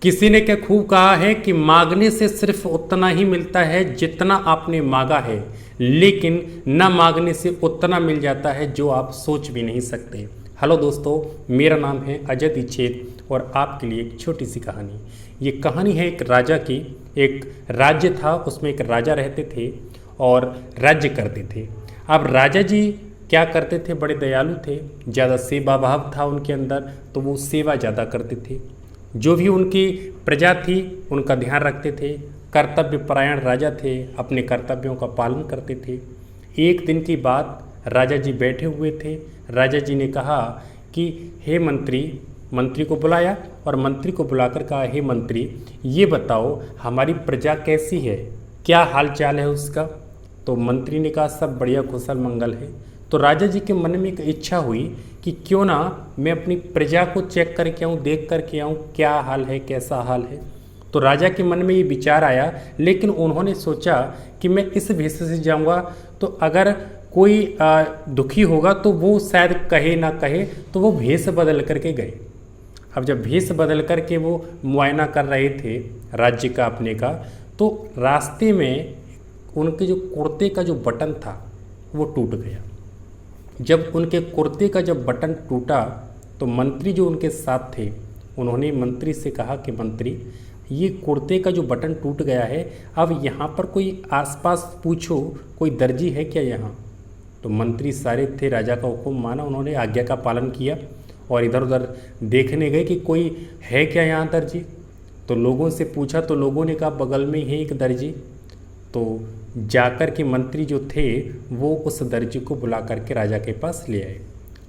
किसी ने क्या खूब कहा है कि मांगने से सिर्फ उतना ही मिलता है जितना आपने मांगा है, लेकिन न मांगने से उतना मिल जाता है जो आप सोच भी नहीं सकते। हेलो दोस्तों, मेरा नाम है अजय दीक्षित और आपके लिए एक छोटी सी कहानी। ये कहानी है एक राजा की। एक राज्य था, उसमें एक राजा रहते थे और राज्य करते थे। अब राजा जी क्या करते थे, बड़े दयालु थे, ज़्यादा सेवा भाव था उनके अंदर, तो वो सेवा ज़्यादा करते थे। जो भी उनकी प्रजा थी उनका ध्यान रखते थे। कर्तव्य परायण राजा थे, अपने कर्तव्यों का पालन करते थे। एक दिन की बात, राजा जी बैठे हुए थे। राजा जी ने कहा कि हे मंत्री को बुलाया और मंत्री को बुलाकर कहा, हे मंत्री, ये बताओ हमारी प्रजा कैसी है, क्या हाल चाल है उसका। तो मंत्री ने कहा, सब बढ़िया, कुशल मंगल है। तो राजा जी के मन में एक इच्छा हुई कि क्यों ना मैं अपनी प्रजा को चेक करके आऊँ, देख करके आऊँ क्या हाल है, कैसा हाल है। तो राजा के मन में ये विचार आया, लेकिन उन्होंने सोचा कि मैं इस भेष से जाऊँगा तो अगर कोई दुखी होगा तो वो शायद कहे ना कहे, तो वो भेष बदल करके गए। अब जब भेष बदल करके वो मुआयना कर रहे थे राज्य का अपने का, तो रास्ते में उनके जो कुर्ते का जो बटन था वो टूट गया। जब उनके कुर्ते का जब बटन टूटा तो मंत्री जो उनके साथ थे उन्होंने मंत्री से कहा कि मंत्री, ये कुर्ते का जो बटन टूट गया है, अब यहाँ पर कोई आसपास पूछो, कोई दर्जी है क्या यहाँ। तो मंत्री सारे थे, राजा का हुक्म माना, उन्होंने आज्ञा का पालन किया और इधर उधर देखने गए कि कोई है क्या यहाँ दर्जी। तो लोगों से पूछा तो लोगों ने कहा बगल में ही है एक दर्जी। तो जाकर के मंत्री जो थे वो उस दर्जी को बुला करके राजा के पास ले आए।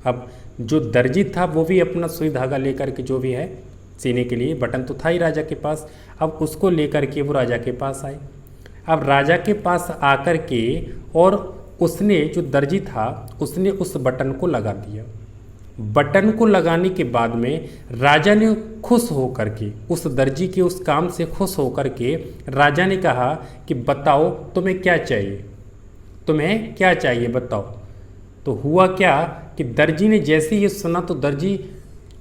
अब जो दर्जी था वो भी अपना सुई धागा लेकर के, जो भी है सीने के लिए बटन तो था ही राजा के पास, अब उसको लेकर के वो राजा के पास आए। अब राजा के पास आकर के और उसने, जो दर्जी था, उसने उस बटन को लगा दिया। बटन को लगाने के बाद में राजा ने खुश होकर के, उस दर्जी के उस काम से खुश होकर के राजा ने कहा कि बताओ तुम्हें क्या चाहिए, तुम्हें क्या चाहिए बताओ। तो हुआ क्या कि दर्जी ने जैसे ये सुना तो दर्जी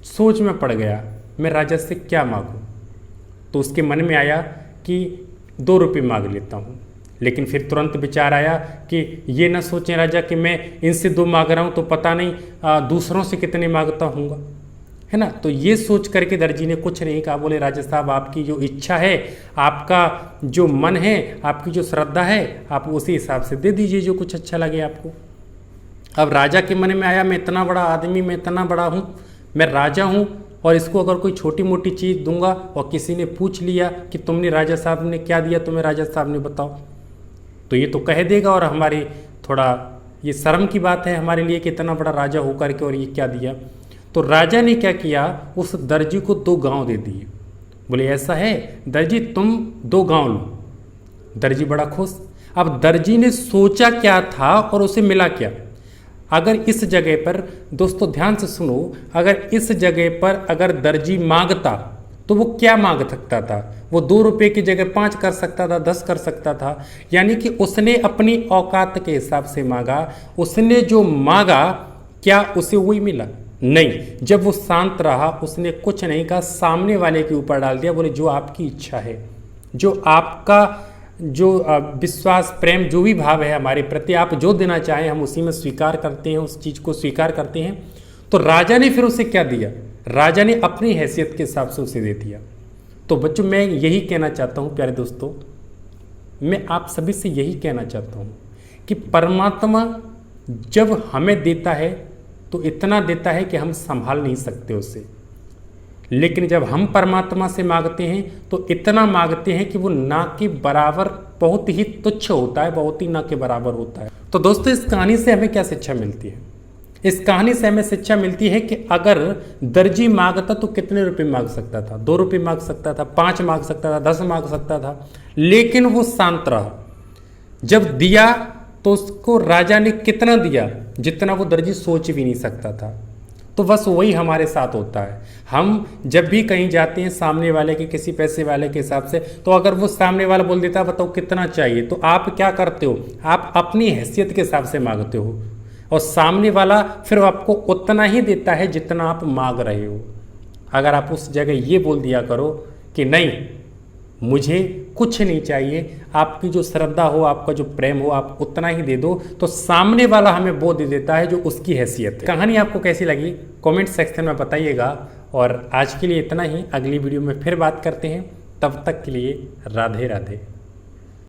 सोच में पड़ गया, मैं राजा से क्या मांगूं। तो उसके मन में आया कि 2 रुपये मांग लेता हूँ, लेकिन फिर तुरंत विचार आया कि ये ना सोचें राजा कि मैं इनसे 2 मांग रहा हूँ तो पता नहीं दूसरों से कितने मांगता हूँगा, है ना। तो ये सोच करके दर्जी ने कुछ नहीं कहा, बोले राजा साहब, आपकी जो इच्छा है, आपका जो मन है, आपकी जो श्रद्धा है, आप उसी हिसाब से दे दीजिए जो कुछ अच्छा लगे आपको। अब राजा के मन में आया, मैं इतना बड़ा आदमी, मैं इतना बड़ा हूँ, मैं राजा हूँ, और इसको अगर कोई छोटी मोटी चीज़ दूंगा और किसी ने पूछ लिया कि तुमने राजा साहब ने क्या दिया, तुम्हें राजा साहब ने बताओ, तो ये तो कह देगा और हमारी थोड़ा ये शर्म की बात है हमारे लिए कि इतना बड़ा राजा होकर के और ये क्या दिया। तो राजा ने क्या किया, उस दर्जी को 2 गांव दे दिए। बोले ऐसा है दर्जी, तुम 2 गांव लो। दर्जी बड़ा खुश। अब दर्जी ने सोचा क्या था और उसे मिला क्या। अगर इस जगह पर, दोस्तों ध्यान से सुनो, अगर इस जगह पर अगर दर्जी मांगता तो वो क्या मांग सकता था, वो 2 रुपये की जगह 5 कर सकता था, 10 कर सकता था। यानी कि उसने अपनी औकात के हिसाब से मांगा। उसने जो मांगा क्या उसे वही मिला? नहीं। जब वो शांत रहा, उसने कुछ नहीं कहा, सामने वाले के ऊपर डाल दिया। बोले जो आपकी इच्छा है, जो आपका जो विश्वास, प्रेम, जो भी भाव है हमारे प्रति, आप जो देना चाहें हम उसी में स्वीकार करते हैं, उस चीज़ को स्वीकार करते हैं। तो राजा ने फिर उसे क्या दिया, राजा ने अपनी हैसियत के हिसाब से उसे दे दिया। तो बच्चों, मैं यही कहना चाहता हूँ, प्यारे दोस्तों, मैं आप सभी से यही कहना चाहता हूँ कि परमात्मा जब हमें देता है तो इतना देता है कि हम संभाल नहीं सकते उसे, लेकिन जब हम परमात्मा से मांगते हैं तो इतना मांगते हैं कि वो ना के बराबर, बहुत ही तुच्छ होता है, बहुत ही ना के बराबर होता है। तो दोस्तों, इस कहानी से हमें क्या शिक्षा मिलती है? इस कहानी से हमें शिक्षा मिलती है कि अगर दर्जी मांगता तो कितने रुपए मांग सकता था? 2 रुपये मांग सकता था, 5 मांग सकता था, 10 मांग सकता था, लेकिन वो शांत रहा। जब दिया तो उसको राजा ने कितना दिया, जितना वो दर्जी सोच भी नहीं सकता था। तो बस वही हमारे साथ होता है। हम जब भी कहीं जाते हैं सामने वाले के, किसी पैसे वाले के हिसाब से, तो अगर वो सामने वाला बोल देता है बताओ कितना चाहिए, तो आप क्या करते हो, आप अपनी हैसियत के हिसाब से मांगते हो और सामने वाला फिर आपको उतना ही देता है जितना आप मांग रहे हो। अगर आप उस जगह ये बोल दिया करो कि नहीं, मुझे कुछ नहीं चाहिए, आपकी जो श्रद्धा हो, आपका जो प्रेम हो, आप उतना ही दे दो, तो सामने वाला हमें वो दे देता है जो उसकी हैसियत है। कहानी आपको कैसी लगी कमेंट सेक्शन में बताइएगा। और आज के लिए इतना ही, अगली वीडियो में फिर बात करते हैं। तब तक के लिए राधे राधे।